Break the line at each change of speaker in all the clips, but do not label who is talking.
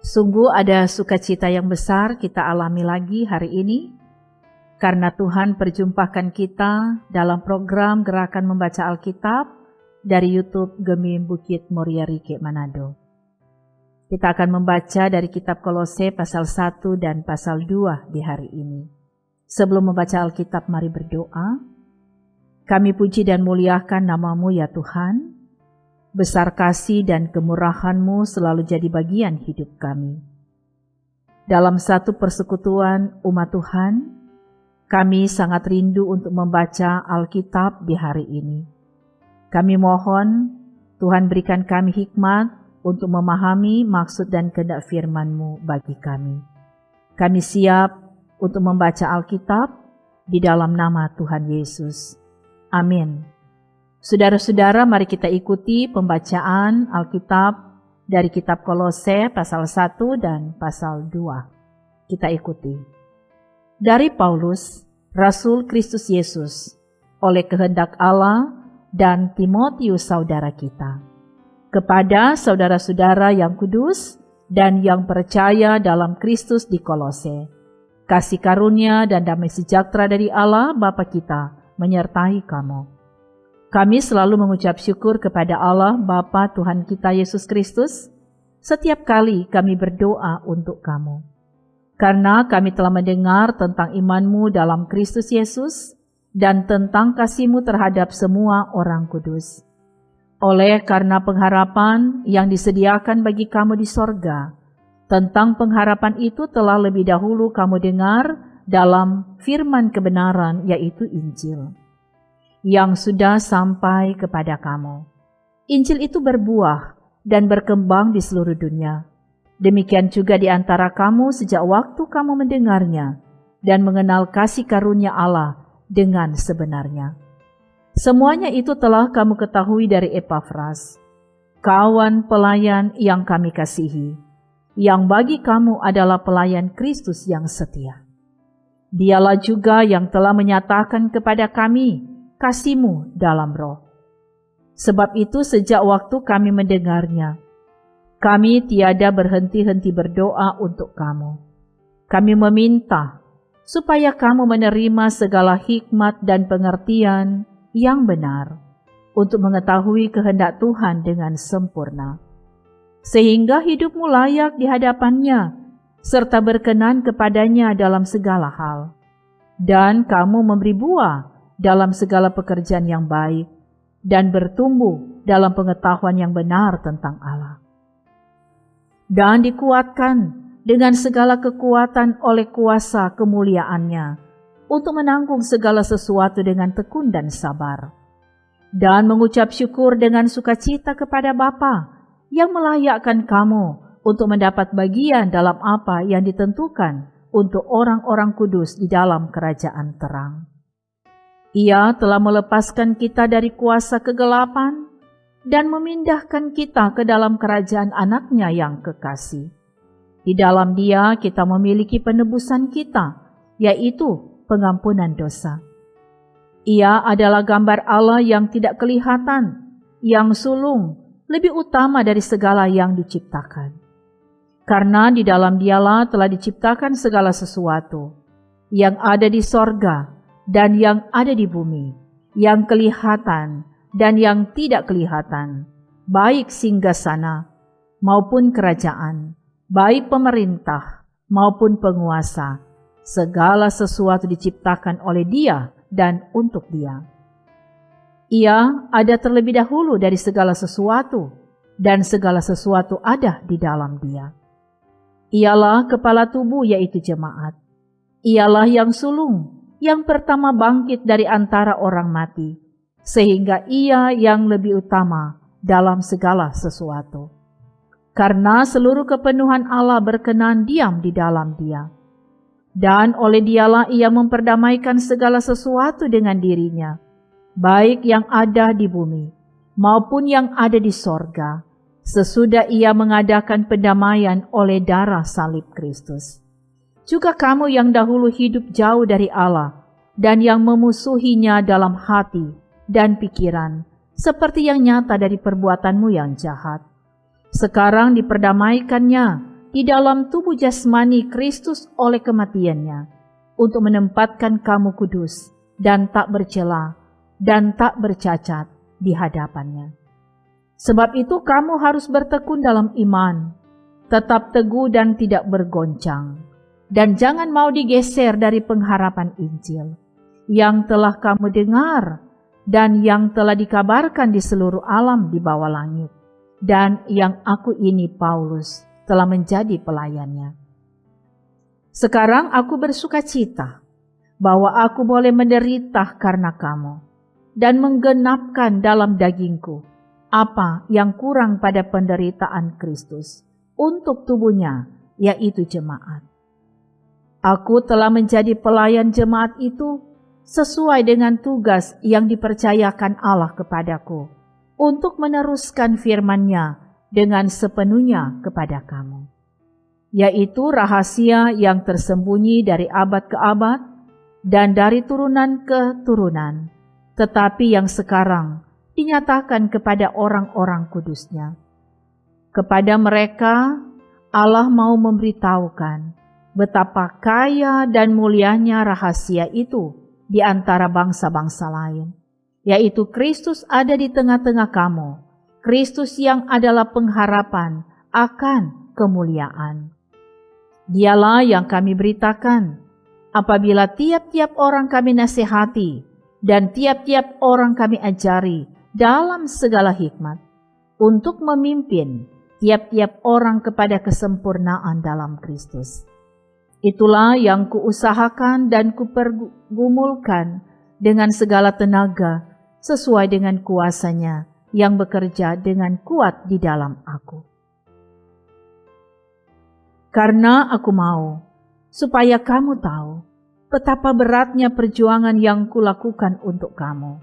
Sungguh ada sukacita yang besar kita alami lagi hari ini, karena Tuhan perjumpakan kita dalam program Gerakan Membaca Alkitab dari YouTube Gemim Bukit Moria Rike Manado. Kita akan membaca dari kitab Kolose pasal 1 dan pasal 2 di hari ini. Sebelum membaca Alkitab, mari berdoa. Kami puji dan muliakan nama-Mu ya Tuhan. Besar kasih dan kemurahan-Mu selalu jadi bagian hidup kami. Dalam satu persekutuan umat Tuhan, kami sangat rindu untuk membaca Alkitab di hari ini. Kami mohon Tuhan berikan kami hikmat untuk memahami maksud dan kehendak firman-Mu bagi kami. Kami siap untuk membaca Alkitab di dalam nama Tuhan Yesus. Amin. Saudara-saudara, mari kita ikuti pembacaan Alkitab dari kitab Kolose pasal 1 dan pasal 2. Kita ikuti. Dari Paulus, Rasul Kristus Yesus, oleh kehendak Allah dan Timotius saudara kita, kepada saudara-saudara yang kudus dan yang percaya dalam Kristus di Kolose, kasih karunia dan damai sejahtera dari Allah Bapa kita menyertai kamu. Kami selalu mengucap syukur kepada Allah Bapa Tuhan kita Yesus Kristus setiap kali kami berdoa untuk kamu. Karena kami telah mendengar tentang iman-Mu dalam Kristus Yesus dan tentang kasih-Mu terhadap semua orang kudus. Oleh karena pengharapan yang disediakan bagi kamu di sorga, tentang pengharapan itu telah lebih dahulu kamu dengar dalam firman kebenaran, yaitu Injil, yang sudah sampai kepada kamu. Injil itu berbuah dan berkembang di seluruh dunia. Demikian juga di antara kamu sejak waktu kamu mendengarnya dan mengenal kasih karunia Allah dengan sebenarnya. Semuanya itu telah kamu ketahui dari Epafras, kawan pelayan yang kami kasihi, yang bagi kamu adalah pelayan Kristus yang setia. Dialah juga yang telah menyatakan kepada kami kasih-Mu dalam roh. Sebab itu sejak waktu kami mendengarnya, kami tiada berhenti-henti berdoa untuk kamu. Kami meminta supaya kamu menerima segala hikmat dan pengertian yang benar untuk mengetahui kehendak Tuhan dengan sempurna, sehingga hidupmu layak di hadapan-Nya serta berkenan kepadanya dalam segala hal, dan kamu memberi buah dalam segala pekerjaan yang baik, dan bertumbuh dalam pengetahuan yang benar tentang Allah. Dan dikuatkan dengan segala kekuatan oleh kuasa kemuliaan-Nya, untuk menanggung segala sesuatu dengan tekun dan sabar, dan mengucap syukur dengan sukacita kepada Bapa yang melayakkan kamu untuk mendapat bagian dalam apa yang ditentukan untuk orang-orang kudus di dalam kerajaan terang. Ia telah melepaskan kita dari kuasa kegelapan dan memindahkan kita ke dalam kerajaan Anak-Nya yang kekasih. Di dalam Dia kita memiliki penebusan kita, yaitu pengampunan dosa. Ia adalah gambar Allah yang tidak kelihatan, yang sulung, lebih utama dari segala yang diciptakan. Karena di dalam Dialah telah diciptakan segala sesuatu, yang ada di sorga dan yang ada di bumi, yang kelihatan dan yang tidak kelihatan, baik singgasana maupun kerajaan, baik pemerintah maupun penguasa. Segala sesuatu diciptakan oleh Dia dan untuk Dia. Ia ada terlebih dahulu dari segala sesuatu, dan segala sesuatu ada di dalam Dia. Ialah kepala tubuh, yaitu jemaat. Ialah yang sulung, yang pertama bangkit dari antara orang mati, sehingga Ia yang lebih utama dalam segala sesuatu. Karena seluruh kepenuhan Allah berkenan diam di dalam Dia, dan oleh Dialah Ia memperdamaikan segala sesuatu dengan dirinya, baik yang ada di bumi maupun yang ada di sorga, sesudah Ia mengadakan pendamaian oleh darah salib Kristus. juga kamu yang dahulu hidup jauh dari Allah dan yang memusuhinya dalam hati dan pikiran, seperti yang nyata dari perbuatanmu yang jahat. Sekarang diperdamaikannya di dalam tubuh jasmani Kristus oleh kematiannya, untuk menempatkan kamu kudus dan tak bercela dan tak bercacat di hadapannya. Sebab itu kamu harus bertekun dalam iman, tetap teguh dan tidak bergoncang, dan jangan mau digeser dari pengharapan Injil yang telah kamu dengar dan yang telah dikabarkan di seluruh alam di bawah langit, dan yang aku ini, Paulus, telah menjadi pelayannya. Sekarang aku bersuka cita bahwa aku boleh menderita karena kamu, dan menggenapkan dalam dagingku apa yang kurang pada penderitaan Kristus untuk tubuhnya, yaitu jemaat. Aku telah menjadi pelayan jemaat itu sesuai dengan tugas yang dipercayakan Allah kepadaku untuk meneruskan firman-Nya dengan sepenuhnya kepada kamu, yaitu rahasia yang tersembunyi dari abad ke abad dan dari turunan ke turunan, tetapi yang sekarang dinyatakan kepada orang-orang kudus-Nya. Kepada mereka Allah mau memberitahukan betapa kaya dan mulianya rahasia itu di antara bangsa-bangsa lain, yaitu Kristus ada di tengah-tengah kamu, Kristus yang adalah pengharapan akan kemuliaan. Dialah yang kami beritakan, apabila tiap-tiap orang kami nasihati dan tiap-tiap orang kami ajari dalam segala hikmat, untuk memimpin tiap-tiap orang kepada kesempurnaan dalam Kristus. Itulah yang kuusahakan dan kupergumulkan dengan segala tenaga sesuai dengan kuasa-Nya yang bekerja dengan kuat di dalam aku. Karena aku mau supaya kamu tahu betapa beratnya perjuangan yang kulakukan untuk kamu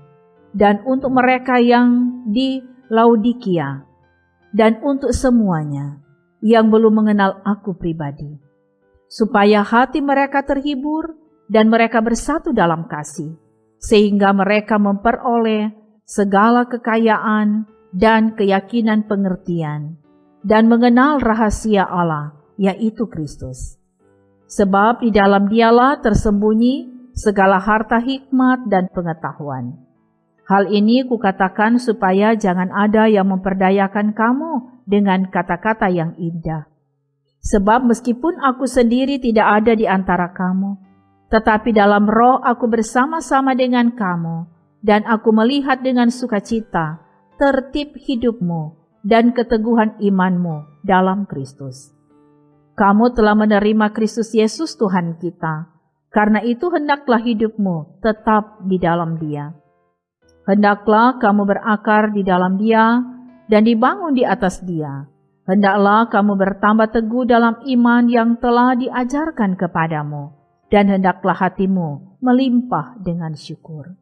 dan untuk mereka yang di Laodikia, dan untuk semuanya yang belum mengenal aku pribadi, supaya hati mereka terhibur dan mereka bersatu dalam kasih, sehingga mereka memperoleh segala kekayaan dan keyakinan pengertian, dan mengenal rahasia Allah, yaitu Kristus. Sebab di dalam Dialah tersembunyi segala harta hikmat dan pengetahuan. Hal ini kukatakan supaya jangan ada yang memperdayakan kamu dengan kata-kata yang indah. Sebab meskipun aku sendiri tidak ada di antara kamu, tetapi dalam roh aku bersama-sama dengan kamu, dan aku melihat dengan sukacita tertib hidupmu dan keteguhan imanmu dalam Kristus. Kamu telah menerima Kristus Yesus Tuhan kita, karena itu hendaklah hidupmu tetap di dalam Dia. Hendaklah kamu berakar di dalam Dia dan dibangun di atas Dia. Hendaklah kamu bertambah teguh dalam iman yang telah diajarkan kepadamu, dan hendaklah hatimu melimpah dengan syukur.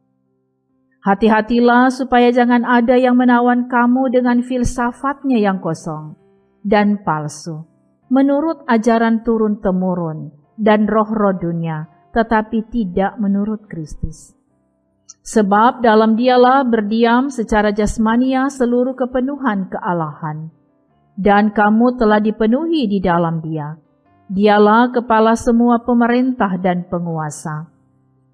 Hati-hatilah supaya jangan ada yang menawan kamu dengan filsafatnya yang kosong dan palsu, menurut ajaran turun-temurun dan roh-roh dunia, tetapi tidak menurut Kristus. Sebab dalam Dialah berdiam secara jasmania seluruh kepenuhan kealahan, dan kamu telah dipenuhi di dalam Dia. Dialah kepala semua pemerintah dan penguasa.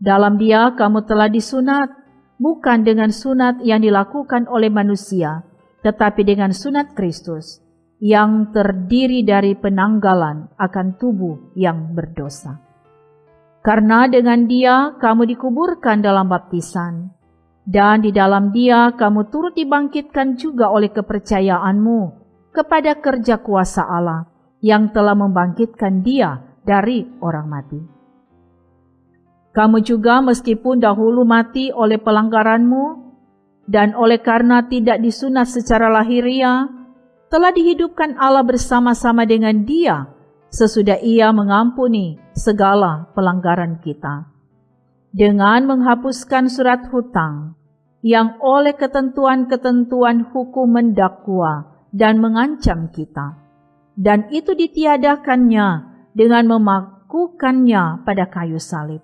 Dalam Dia kamu telah disunat, bukan dengan sunat yang dilakukan oleh manusia, tetapi dengan sunat Kristus, yang terdiri dari penanggalan akan tubuh yang berdosa. Karena dengan Dia kamu dikuburkan dalam baptisan, dan di dalam Dia kamu turut dibangkitkan juga oleh kepercayaanmu kepada kerja kuasa Allah yang telah membangkitkan Dia dari orang mati. Kamu juga meskipun dahulu mati oleh pelanggaranmu dan oleh karena tidak disunat secara lahiriah, telah dihidupkan Allah bersama-sama dengan Dia sesudah Ia mengampuni segala pelanggaran kita, dengan menghapuskan surat hutang yang oleh ketentuan-ketentuan hukum mendakwa dan mengancam kita, dan itu ditiadakannya dengan membangkukannya pada kayu salib.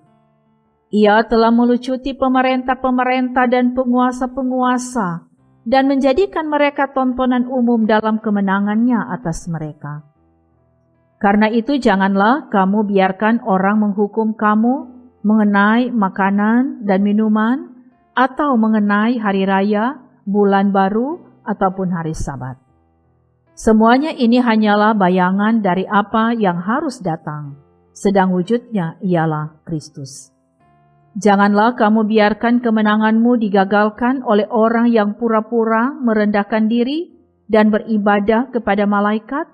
Ia telah melucuti pemerintah-pemerintah dan penguasa-penguasa dan menjadikan mereka tontonan umum dalam kemenangannya atas mereka. Karena itu janganlah kamu biarkan orang menghukum kamu mengenai makanan dan minuman atau mengenai hari raya, bulan baru, ataupun hari Sabat. Semuanya ini hanyalah bayangan dari apa yang harus datang, sedang wujudnya ialah Kristus. Janganlah kamu biarkan kemenanganmu digagalkan oleh orang yang pura-pura merendahkan diri dan beribadah kepada malaikat,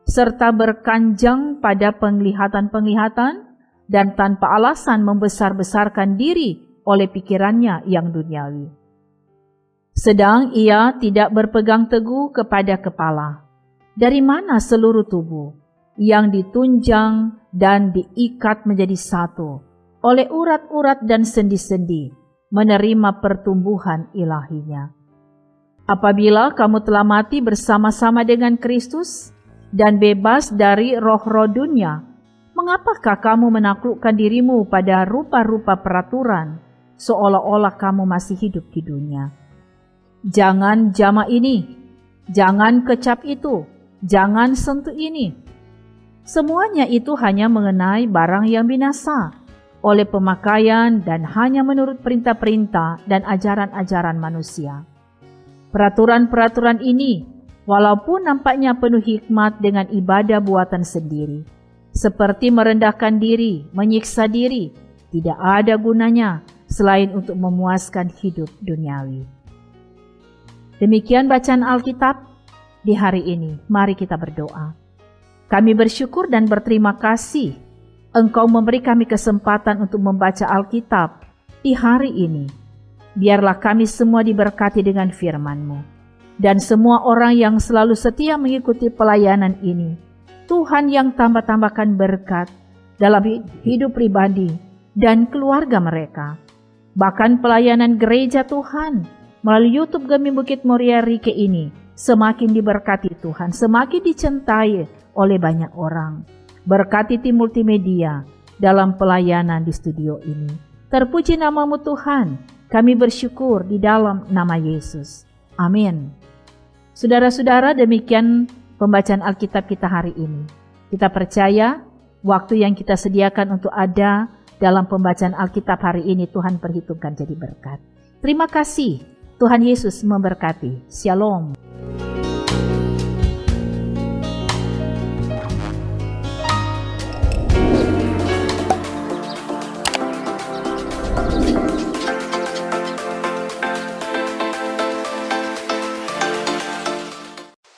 serta berkanjang pada penglihatan-penglihatan dan tanpa alasan membesar-besarkan diri oleh pikirannya yang duniawi. Sedang ia tidak berpegang teguh kepada kepala, dari mana seluruh tubuh yang ditunjang dan diikat menjadi satu oleh urat-urat dan sendi-sendi, menerima pertumbuhan ilahinya. Apabila kamu telah mati bersama-sama dengan Kristus dan bebas dari roh-roh dunia, mengapakah kamu menaklukkan dirimu pada rupa-rupa peraturan, seolah-olah kamu masih hidup di dunia? Jangan jama ini, jangan kecap itu, jangan sentuh ini. Semuanya itu hanya mengenai barang yang binasa, oleh pemakaian dan hanya menurut perintah-perintah dan ajaran-ajaran manusia. Peraturan-peraturan ini, walaupun nampaknya penuh hikmat dengan ibadah buatan sendiri, seperti merendahkan diri, menyiksa diri, tidak ada gunanya selain untuk memuaskan hidup duniawi. Demikian bacaan Alkitab di hari ini. Mari kita berdoa. Kami bersyukur dan berterima kasih Engkau memberi kami kesempatan untuk membaca Alkitab di hari ini. Biarlah kami semua diberkati dengan firman-Mu. Dan semua orang yang selalu setia mengikuti pelayanan ini, Tuhan yang tambah-tambahkan berkat dalam hidup pribadi dan keluarga mereka. Bahkan pelayanan gereja Tuhan melalui YouTube Gemi Bukit Muria Rike ini semakin diberkati Tuhan, semakin dicintai oleh banyak orang. Berkati tim multimedia dalam pelayanan di studio ini. Terpuji nama-Mu Tuhan, kami bersyukur di dalam nama Yesus. Amin. Saudara-saudara, demikian pembacaan Alkitab kita hari ini. Kita percaya waktu yang kita sediakan untuk ada dalam pembacaan Alkitab hari ini Tuhan perhitungkan jadi berkat. Terima kasih, Tuhan Yesus memberkati. Shalom.